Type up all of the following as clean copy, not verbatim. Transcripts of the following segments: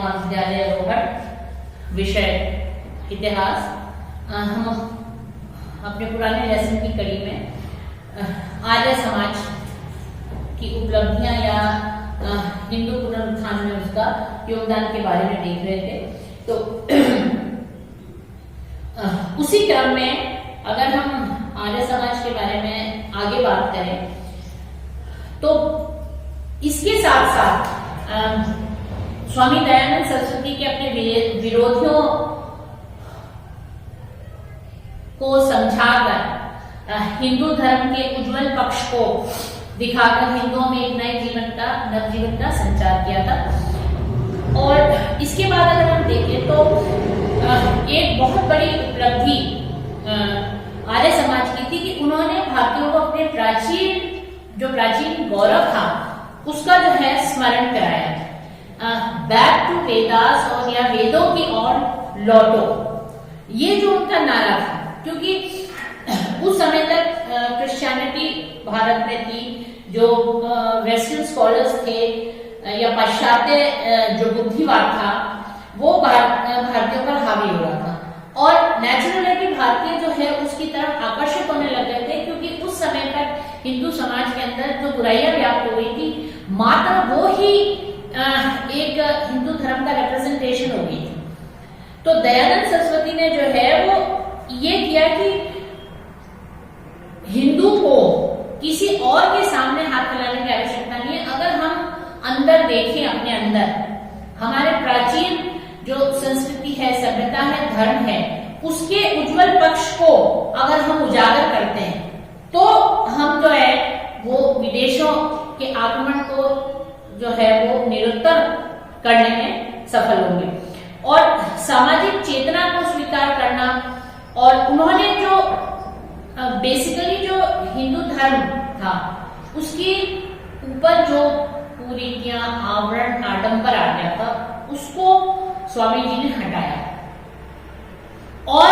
महाविद्यालय रोहट, विषय इतिहास। हम अपने पुराने लेसन की कड़ी में आर्य समाज की उपलब्धियां या हिंदू पुनरुत्थान में उसका योगदान के बारे में देख रहे थे। तो उसी क्रम में अगर हम आर्य समाज के बारे में आगे बात करें तो इसके साथ साथ स्वामी दयानंद सरस्वती के अपने विरोधियों को समझाकर हिंदू धर्म के उज्जवल पक्ष को दिखाकर हिंदुओं में एक नवजीवन का संचार किया था। और इसके बाद अगर हम देखें तो एक बहुत बड़ी उपलब्धि आर्य समाज की थी कि उन्होंने भारतीयों को अपने प्राचीन गौरव था उसका जो है स्मरण कराया। बैक टू वेदास और या वेदों की ओर लौटो, ये जो उनका नारा था, क्योंकि उस समय तक क्रिश्चियनिटी भारत में थी, जो वेस्टर्न स्कॉलर्स थे या पाश्चात्य जो बुद्धिवाद था वो भारतीयों पर हावी हो रहा था और नेचुरल है कि भारतीय जो है उसकी तरफ आकर्षित होने लग गए थे, क्योंकि उस समय तक हिंदू समाज के अंदर जो बुराइयां व्याप्त हो गई थी मात्र वो ही एक हिंदू धर्म का रिप्रेजेंटेशन हो गई थी। तो दयानंद सरस्वती ने जो है वो ये किया कि हिंदू को किसी और के सामने हाथ फैलाने की आवश्यकता नहीं है। अगर हम अंदर देखें, अपने अंदर हमारे प्राचीन जो संस्कृति है, सभ्यता है, धर्म है, उसके उज्जवल पक्ष को अगर हम उजागर करते हैं तो हम जो है वो विदेशों के आक्रमण को जो है वो निरुत्तर करने में सफल होंगे। और सामाजिक चेतना को स्वीकार करना, और उन्होंने जो बेसिकली जो हिंदू धर्म था उसके ऊपर जो कुरीतियां, आवरण, आडंबर आ गया था उसको स्वामी जी ने हटाया और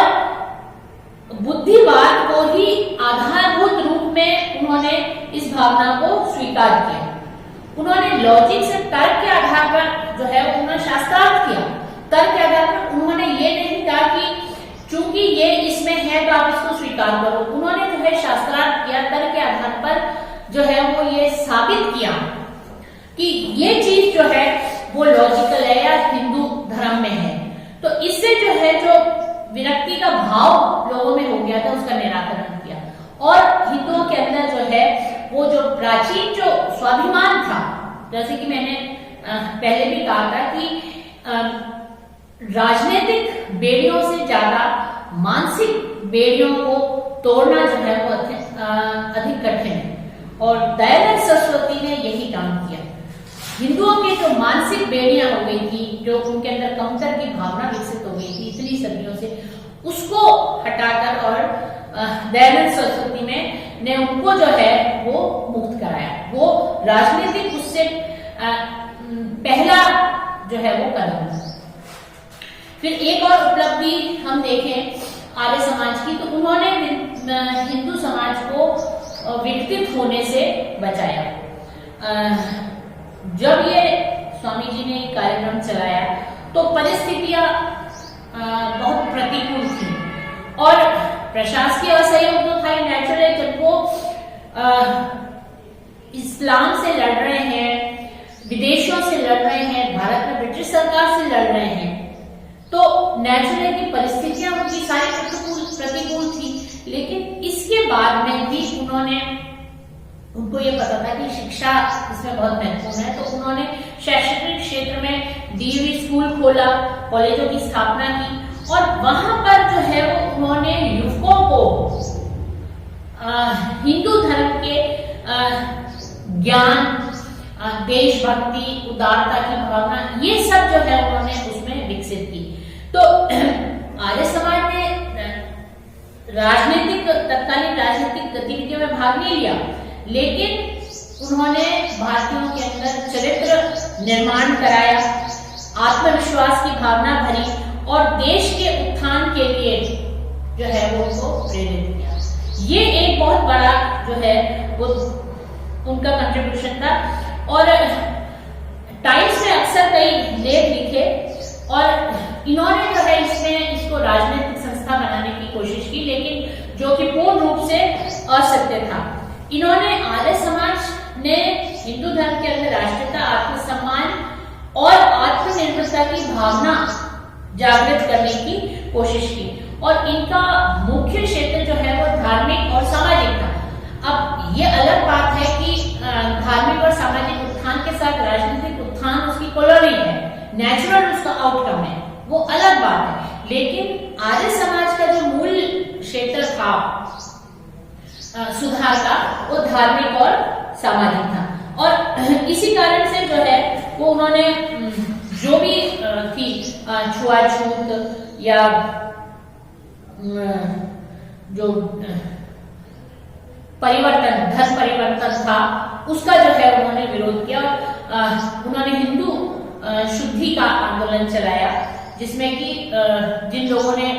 बुद्धिवाद को ही आधारभूत रूप में उन्होंने इस भावना को स्वीकार किया। उन्होंने लॉजिक से तर्क के आधार पर जो है उन्होंने शास्त्रार्थ किया। तर्क के आधार पर उन्होंने ये नहीं कहा कि चूंकि ये इसमें है तो आप इसको स्वीकार करो। उन्होंने जो है शास्त्रार्थ किया, तर्क के आधार पर जो है वो ये साबित किया कि ये चीज जो है वो लॉजिकल है या हिंदू धर्म में है। तो इससे जो है जो विरक्ति का भाव लोगों में हो गया था उसका निराकरण किया और हिंदुओं के अंदर जो है वो जो प्राचीन जो स्वाभिमान था, जैसे कि मैंने पहले भी कहा था कि राजनीतिक बेड़ियों से ज्यादा मानसिक बेड़ियों को तोड़ना जो है वो अधिक कठिन है और दयानंद सरस्वती ने यही काम किया। हिंदुओं की जो मानसिक बेड़ियां हो गई थी, जो उनके अंदर कमतर की भावना विकसित हो गई थी इतनी सदियों से, उसको हटाकर और दयानंद सरस्वती ने उनको जो है वो मुक्त कराया। वो राजनीतिक उससे पहला जो है वो कदम। फिर एक और उपलब्धि हम देखें आर्य समाज की, तो उन्होंने हिंदू समाज को विकसित होने से बचाया। जब ये स्वामी जी ने कार्यक्रम चलाया तो परिस्थितियां बहुत प्रतिकूल थी और प्रशासकीय असहयोग तो था ही नेचुरल। जब वो इस्लाम से लड़ रहे हैं, विदेशों से लड़ रहे हैं, भारत में ब्रिटिश सरकार से लड़ रहे हैं, तो नेचुरल की परिस्थितियां उनकी सारी प्रतिकूल थी। लेकिन इसके बाद में भी उनको ये पता था कि शिक्षा इसमें बहुत महत्वपूर्ण है, तो उन्होंने शैक्षणिक क्षेत्र में डीएवी स्कूल खोला, कॉलेजों की स्थापना की और वहां पर जो है वो उन्होंने युवकों को हिंदू धर्म के ज्ञान, देशभक्ति, उदारता की भावना, ये सब जो है उन्होंने उसमें विकसित की। तो आर्य समाज ने तत्कालीन राजनीतिक गतिविधियों में भाग नहीं लिया, लेकिन उन्होंने भारतीयों के अंदर चरित्र निर्माण कराया, आत्मविश्वास की भावना भरी और देश के उत्थान के लिए जो है वो उनको प्रेरित किया। ये एक बहुत बड़ा जो है वो उनका कंट्रीब्यूशन था। और टाइम्स में अक्सर कई लेख लिखे और इन्होंने जो है इसमें इसको राजनीतिक संस्था बनाने की कोशिश की, लेकिन जो कि पूर्ण रूप से असत्य था। इन्होंने आर्य समाज ने हिंदू धर्म के अंदर राष्ट्रीयता, आत्मसम्मान और आत्मनिर्भरता की भावना जागृत करने की कोशिश की और इनका मुख्य क्षेत्र जो है वो धार्मिक और सामाजिक था। अब ये अलग बात है कि धार्मिक और सामाजिक उत्थान के साथ राजनीतिक उत्थान उसकी कॉलोनी है, नेचुरल उसका आउटकम है, वो अलग बात है। लेकिन आर्य समाज का जो मूल क्षेत्र था सुधार का, वो धार्मिक और सामाजिक था और इसी कारण से जो है वो उन्होंने जो भी थी छुआछूत या जो परिवर्तन, धर्म परिवर्तन था, उसका जो है उन्होंने विरोध किया। उन्होंने हिंदू शुद्धि का आंदोलन चलाया, जिसमें कि जिन लोगों ने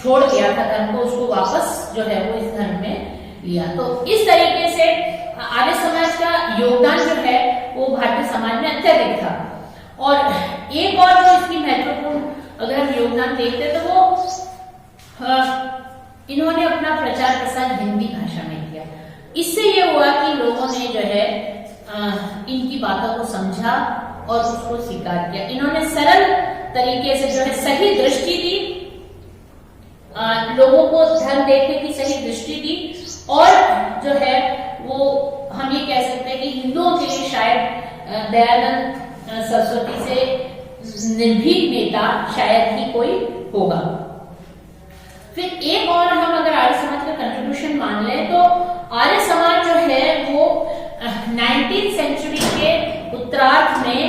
छोड़ दिया था धर्म को, उसको वापस जो है वो इस धर्म में लिया। तो इस तरीके से आर्य समाज का योगदान जो है वो भारतीय समाज में अत्यधिक था। और एक और जो इसकी महत्वपूर्ण अगर हम योगदान देखते तो वो इन्होंने अपना प्रचार प्रसार हिंदी भाषा में किया। इससे ये हुआ कि लोगों ने जो है इनकी बातों को समझा और उसको स्वीकार किया। इन्होंने सरल तरीके से जो है सही दृष्टि दी, लोगों को धर्म देखने की सही दृष्टि दी और जो है वो हम ये कह सकते हैं कि हिंदुओं के लिए शायद दयानंद सरस्वती से निर्भीक नेता शायद ही कोई होगा। फिर एक और हम अगर आर्य समाज का कंट्रीब्यूशन मान लें तो आर्य समाज जो है वो 19th सेंचुरी के उत्तरार्ध में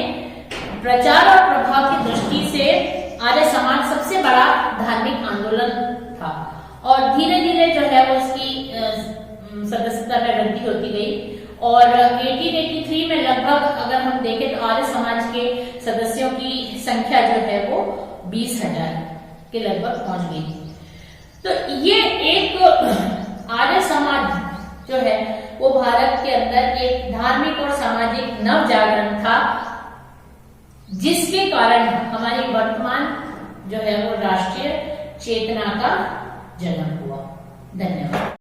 प्रचार और प्रभाव की दृष्टि से आर्य समाज सबसे बड़ा धार्मिक आंदोलन था और धीरे धीरे जो है वो इसकी सदस्यता में वृद्धि होती गई और 1883 में लगभग अगर हम देखें तो आर्य समाज के सदस्यों की संख्या जो है वो 20,000 के लगभग पहुंच गई। तो ये एक आर्य समाज जो है वो भारत के अंदर एक धार्मिक और सामाजिक नव जागरण था, जिसके कारण हमारी वर्तमान जो है वो राष्ट्रीय चेतना का जन्म हुआ। धन्यवाद।